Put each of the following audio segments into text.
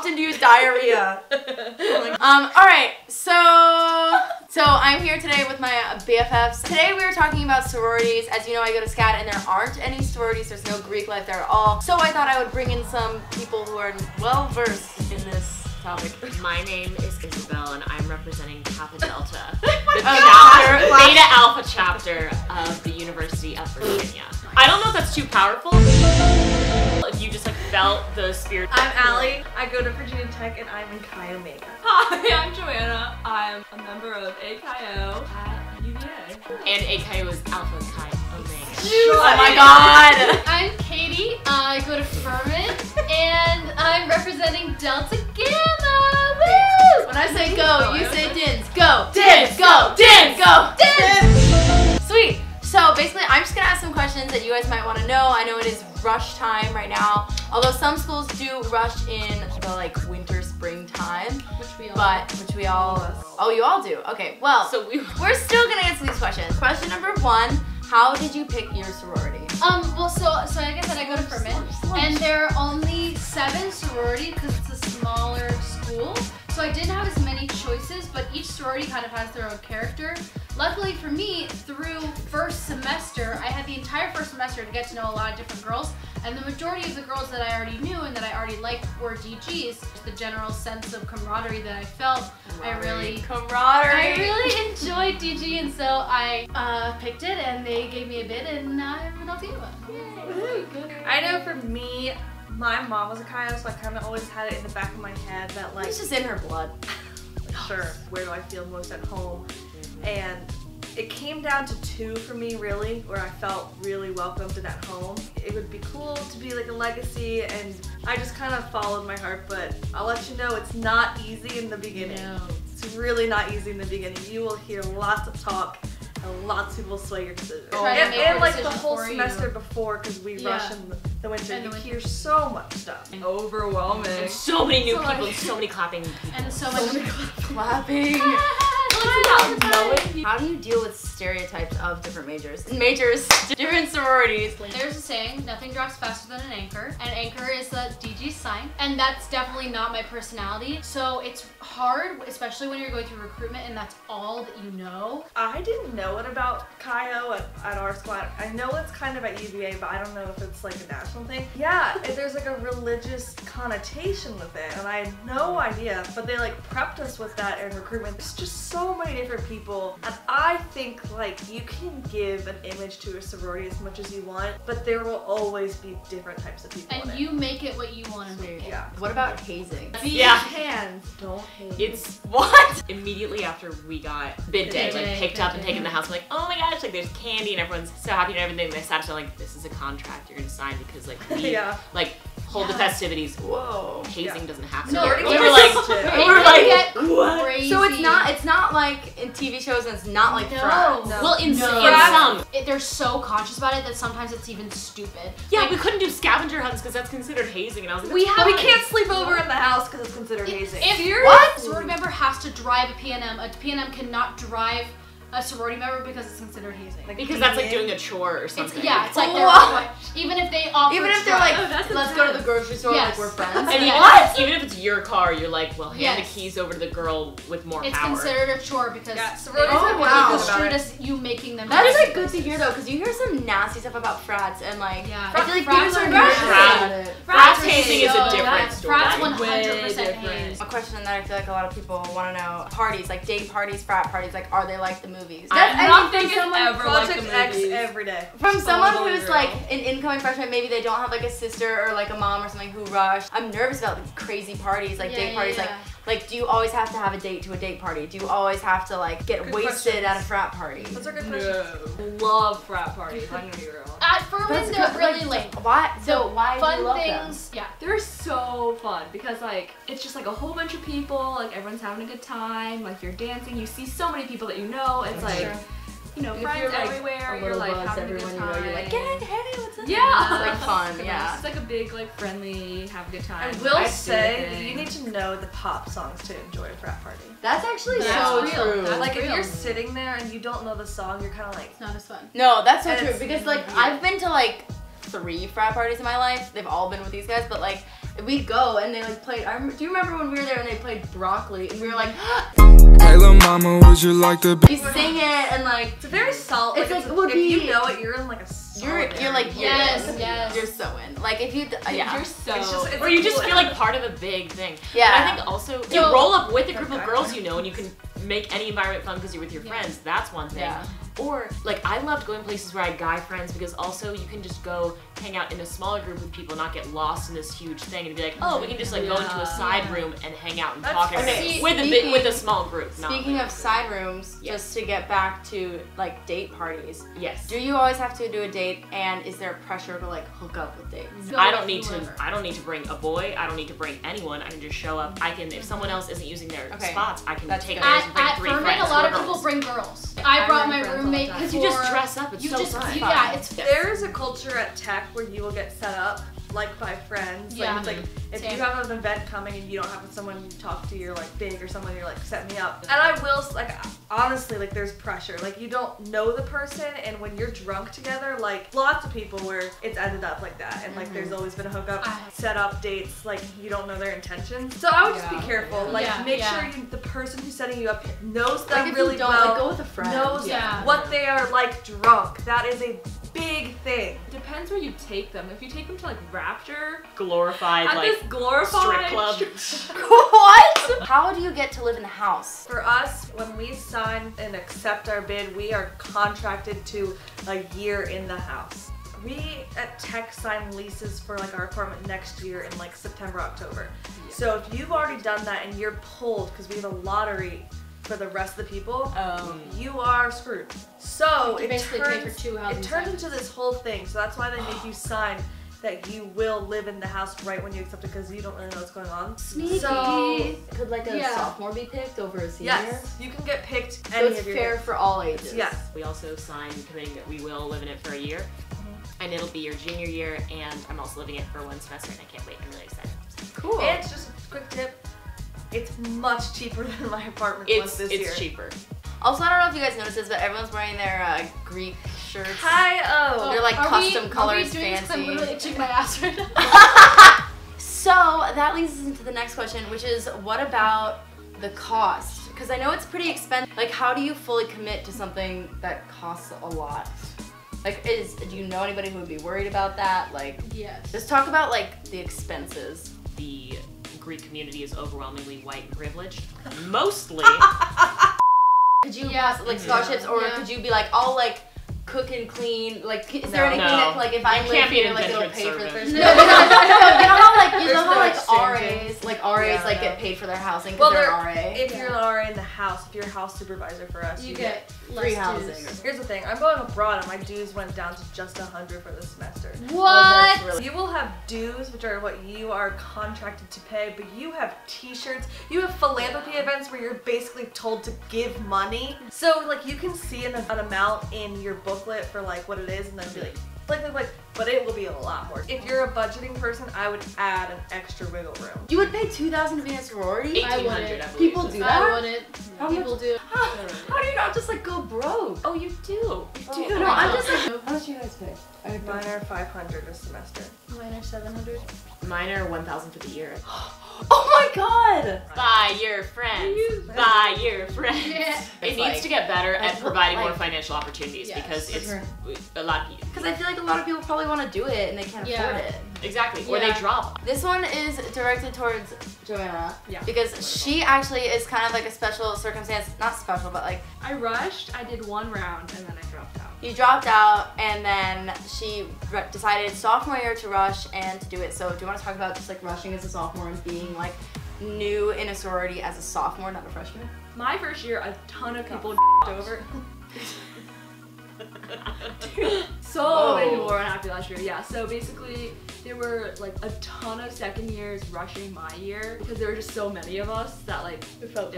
induced diarrhea. Alright, so I'm here today with my BFFs. Today we are talking about sororities. As you know, I go to SCAD and there aren't any sororities. There's no Greek life there at all. So I thought I would bring in some people who are well versed in this topic. My name is Isabel and I'm representing Kappa Delta, the Beta Alpha chapter of the University of Virginia. I don't know if that's too powerful. If you just like felt the spirit. I'm Allie. I go to Virginia Tech and I'm in Chi Omega. Hi, I'm Joanna. I'm a member of AKO at UVA. And AKO is Alpha Chi Omega. Oh my god! I'm Katie. I go to Furman and I'm representing Delta Gamma. Woo! When I say go, you say dins. Go! Dins! Go! Dins! Go! Dins! Sweet! So basically, I'm just gonna ask some questions that you guys might want to know. I know it is rush time right now, although some schools do rush in the like winter, spring time, which we all. Oh, you all do. Okay, well, so we're still gonna answer these questions. Question number 1: how did you pick your sorority? Well, so like I said, I go to Furman, and there are only 7 sororities because it's a smaller school. So I didn't have as many choices, but each sorority kind of has their own character. Luckily for me, through first semester, I had the entire first semester to get to know a lot of different girls, and the majority of the girls that I already knew and that I already liked were DGs. The general sense of camaraderie that I felt, I really enjoyed DG, and so I picked it, and they gave me a bid, and I'm an Altima. I know for me, my mom was a Chi, so I kind of always had it in the back of my head that like, It's just in her blood. sure, where do I feel most at home? And it came down to 2 for me, really, where I felt really welcomed and at home. It would be cool to be like a legacy, and I just kind of followed my heart, but I'll let you know it's not easy in the beginning. No. It's really not easy in the beginning. You will hear lots of talk, and lots of people sway your decision. And like the whole semester before, because we rush in the winter, you hear so much stuff. Overwhelming. And so many new people, and so many clapping people. And so many clapping. How do you deal with stereotypes of different majors, different sororities? There's a saying, nothing drops faster than an anchor, and anchor is the DG sign, and that's definitely not my personality, so it's hard, especially when you're going through recruitment and that's all that you know. I didn't know it about Chi-O at our squad. I know it's kind of at UVA, but I don't know if it's like a national thing. Yeah, there's like a religious connotation with it, and I had no idea, but they like prepped us with that in recruitment. There's just so many different people, and I think like you can give an image to a sorority as much as you want, but there will always be different types of people and you make it what you want to make it. Yeah. What about hazing? Don't hate. It's what? Immediately after we got bid day, like picked up and taken to the house, I'm like, oh my gosh, like there's candy and everyone's so happy and everything. And they sat down like, this is a contract you're gonna sign because like we like hold the festivities. Whoa. Hazing doesn't happen. No, we were like, what? So it's not like in TV shows, and it's not like frat. No. Well, in some. They're so conscious about it that sometimes it's even stupid. Yeah, like, we couldn't do scavenger hunts because that's considered hazing, and I was like, we can't sleep over in the house because it's considered hazing. If a sorority member has to drive a PNM cannot drive a sorority member because it's considered hazing. Like, because that's like doing a chore or something. It's like they're even if they offer, even if they're like, let's go to the grocery store, like we're friends. And even if it's your car, you're like, well, hand the keys over to the girl with more power. It's considered a chore because sororities are construed as you making them. That is like good to hear though, because you hear some nasty stuff about frats and like I feel like frats are nasty. Frats hazing is a different story. Frats 100% haze. A question that I feel like a lot of people want to know: parties, like date parties, frat parties, like are they like the movies? Nothing is ever like the X movies. every day. From someone who's like an incoming freshman, maybe they don't have like a sister or like a mom or something who rushed. I'm nervous about like crazy parties, like date parties. Like, do you always have to have a date to a date party? Do you always have to like get wasted at a frat party? Those are good questions. No. Love frat parties. I'm gonna be real. At Furman, they're really lame. Why? So why do you love things? them? Yeah, they're so fun because like it's just like a whole bunch of people. Like everyone's having a good time. Like you're dancing. You see so many people that you know. It's like. You know, friends you're, like, everywhere. You're like having everyone a good time. you know. You're like, hey, what's up? Yeah, it's like fun. Yeah, it's like a big, like friendly, have a good time. I will say that you need to know the pop songs to enjoy a frat party. That's actually so true. That's like if you're sitting there and you don't know the song, you're kind of like, it's not as fun. No, that's so true because like I've been to like 3 frat parties in my life. They've all been with these guys, but like we'd go and they like played. Do you remember when we were there and they played Broccoli and we were like, hey little mama, would you like to be? You sing it and like it's a very solid. It's like if you know it, you're in like a. You're like yes. You're so in. Like if you you're so. Or you just feel like part of a big thing. Yeah. But I think also you roll up with a group of girls you know, and you can make any environment fun because you're with your friends. That's one thing. Yeah. Or like I loved going places where I had guy friends because also you can just go hang out in a smaller group with people, not get lost in this huge thing, and be like, oh, we can just like go into a side room and hang out and talk with a small group. Speaking of side rooms, just to get back to like date parties. Yes. Do you always have to do a date, and is there pressure to like hook up with dates? I don't need to bring a boy. I don't need to bring anyone. I can just show up. I can, if someone else isn't using their spots, I can take theirs and bring three friends. At Furman, a lot of people bring girls. I brought my roommate because you just dress up. It's so fun. Yeah, it's There's a culture at Tech where you will get set up like by friends. Yeah. Like, it's like if you have an event coming and you don't have someone you talk to, you're like big or someone, you're like set me up. And I will like honestly like there's pressure. Like you don't know the person, and when you're drunk together, like lots of people where it's ended up like that, and like there's always been a hookup, set up dates, like you don't know their intentions. So I would just be careful. Like make sure the person who's setting you up knows them like really well. Like, go with a friend. Knows what they are like drunk. That is a big thing. Depends where you take them. If you take them to like Rapture, glorified at like this glorified strip club. What? How do you get to live in the house? For us, when we sign and accept our bid, we are contracted to a year in the house. We at Tech sign leases for like our apartment next year in like September, October. Yeah. So if you've already done that and you're pulled because we have a lottery for the rest of the people, you are screwed. So it turns into this whole thing. So that's why they make you sign that you will live in the house right when you accept it, because you don't really know what's going on. Sneaky. So could like a sophomore be picked over a senior? Yes, you can get picked. So it's fair for all ages. Yes. We also signed committing that we will live in it for a year, and it'll be your junior year, and I'm also living it for one semester, and I can't wait. I'm really excited. Cool. And it's just a quick tip. It's much cheaper than my apartment was this year. It's cheaper. Also, I don't know if you guys noticed this, but everyone's wearing their Greek shirts. Hi-oh! They're like custom colors, fancy. I'm literally itching my ass right now. So that leads us into the next question, which is what about the cost? Because I know it's pretty expensive. Like, how do you fully commit to something that costs a lot? Like, do you know anybody who would be worried about that? Like, yes. Just talk about like the expenses. The Greek community is overwhelmingly white and privileged. Mostly. Could you like scholarships, or could you be like, I'll like cook and clean? Like, is there anything that like if I live here, like it'll pay for this? No. You know how RAs like get paid for their housing because they're RA. If you're an RA in the house, if you're a house supervisor for us, you get free housing. Here's the thing: I'm going abroad, and my dues went down to just $100 for this semester. What? You will have dues, which are what you are contracted to pay, but you have T-shirts, you have philanthropy events where you're basically told to give money. So like you can see an amount in your booklet for like what it is, and then be like, but it will be a lot more. If you're a budgeting person, I would add an extra wiggle room. You would pay $2,000 to be in a sorority? $1,800. People do that? I wouldn't. People do. How do you not just like go broke? Oh, you do. You do. No, I'm just like. How much do you guys pay? Mine are $500 a semester. Mine are 700. Mine are $1,000 for the year. Oh my god! Buy your friends. Buy your friends. Yeah. It needs to get better at providing more financial opportunities because it's a lot. Because I feel like a lot of people probably want to do it and they can't afford it. Exactly. Or they drop. This one is directed towards Joanna. Yeah. Because she actually is kind of like a special circumstance. Not special, but like. I rushed. I did one round and then I dropped out. You dropped out, and then she decided sophomore year to rush and to do it. So do you want to talk about just like rushing as a sophomore and being like new in a sorority as a sophomore, not a freshman? My first year, a ton of people over. So many people were unhappy last year. Yeah, so basically there were like a ton of second years rushing my year because there were just so many of us that like it felt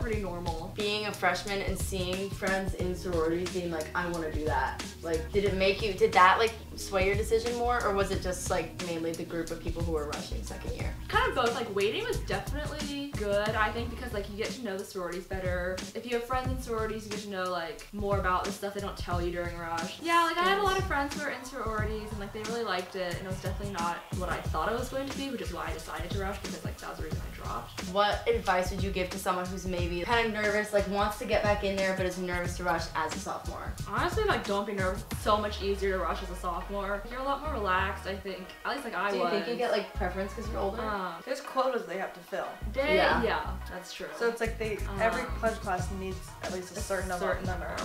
pretty normal. Being a freshman and seeing friends in sororities being like, I want to do that. Like, did that like sway your decision more, or was it just like mainly the group of people who were rushing second year? Kind of both. Like, waiting was definitely good, I think, because like you get to know the sororities better. If you have friends in sororities, you get to know like more about the stuff they don't tell you during rush. rush? Yeah, like I had a lot of friends who were in sororities and like they really liked it, and it was definitely not what I thought it was going to be, which is why I decided to rush, because like that was the reason I dropped. What advice would you give to someone who's maybe kind of nervous, like wants to get back in there but is nervous to rush as a sophomore? Honestly, like don't be nervous. It's so much easier to rush as a sophomore. You're a lot more relaxed, I think. At least like I was. Do you think you get like preference because you're older? There's quotas they have to fill. Yeah, that's true. So it's like every pledge class needs at least a certain number.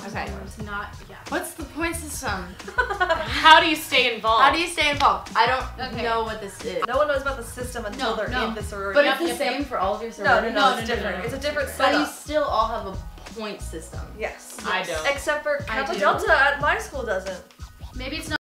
Okay. It's not, yeah. What's the point system? How do you stay involved? How do you stay involved? I don't know what this is. No one knows about the system until they're in the sorority. But it's the same for all of your sororities? No, it's different. It's a different setup. But you still all have a point system. Yes. I don't. Except for Kappa Delta at my school doesn't. Maybe it's not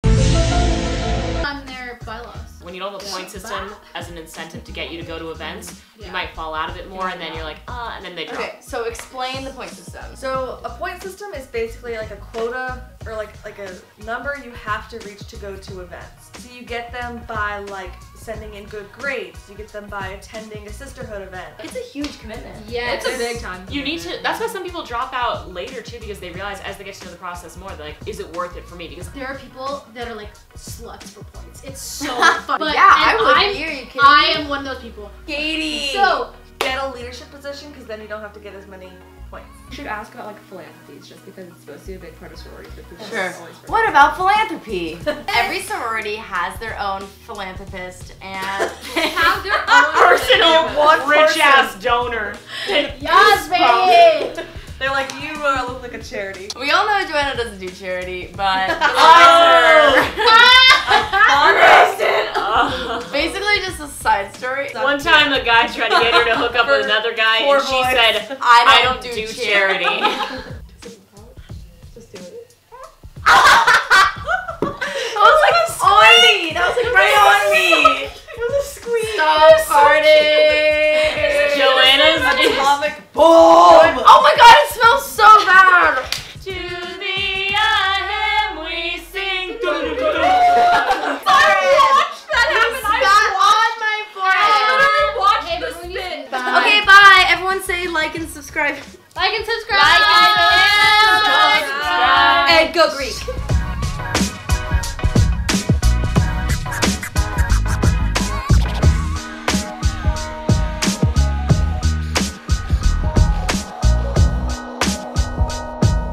on their bylaws. When you don't have a point system as an incentive to get you to go to events, you might fall out of it more, and then you're like, and then they drop. Okay, so explain the point system. So a point system is basically like a quota or like a number you have to reach to go to events. So you get them by like sending in good grades. You get them by attending a sisterhood event. It's a huge commitment. Yeah, it's a big time. You need to, that's why some people drop out later too, because they realize as they get to know the process more, they're like, is it worth it for me? Because there are people that are like sluts for points. It's so fun. But, yeah, I would be. Are you kidding I me? am one of those people. Katie! So, get a leadership position because then you don't have to get as many points. You should ask about like philanthrophies, just because it's supposed to be a big part of sororities. Sure. What about philanthropy? Every sorority has their own philanthropist and they have their own personal rich-ass donor. Yes, baby! They're like, you look like a charity. we all know Joanna doesn't do charity, but basically just a side story. One time a guy tried to get her to hook up with another guy and she said, I don't do charity. Just do it. That was like on me! That was like right on me! It was a squeeze. Stop farting! Joanna's atomic bomb! Oh my god, it smells so bad! To the hymn we sing. Okay, bye. Everyone say like and subscribe. Like and subscribe. Like and subscribe. And go Greek.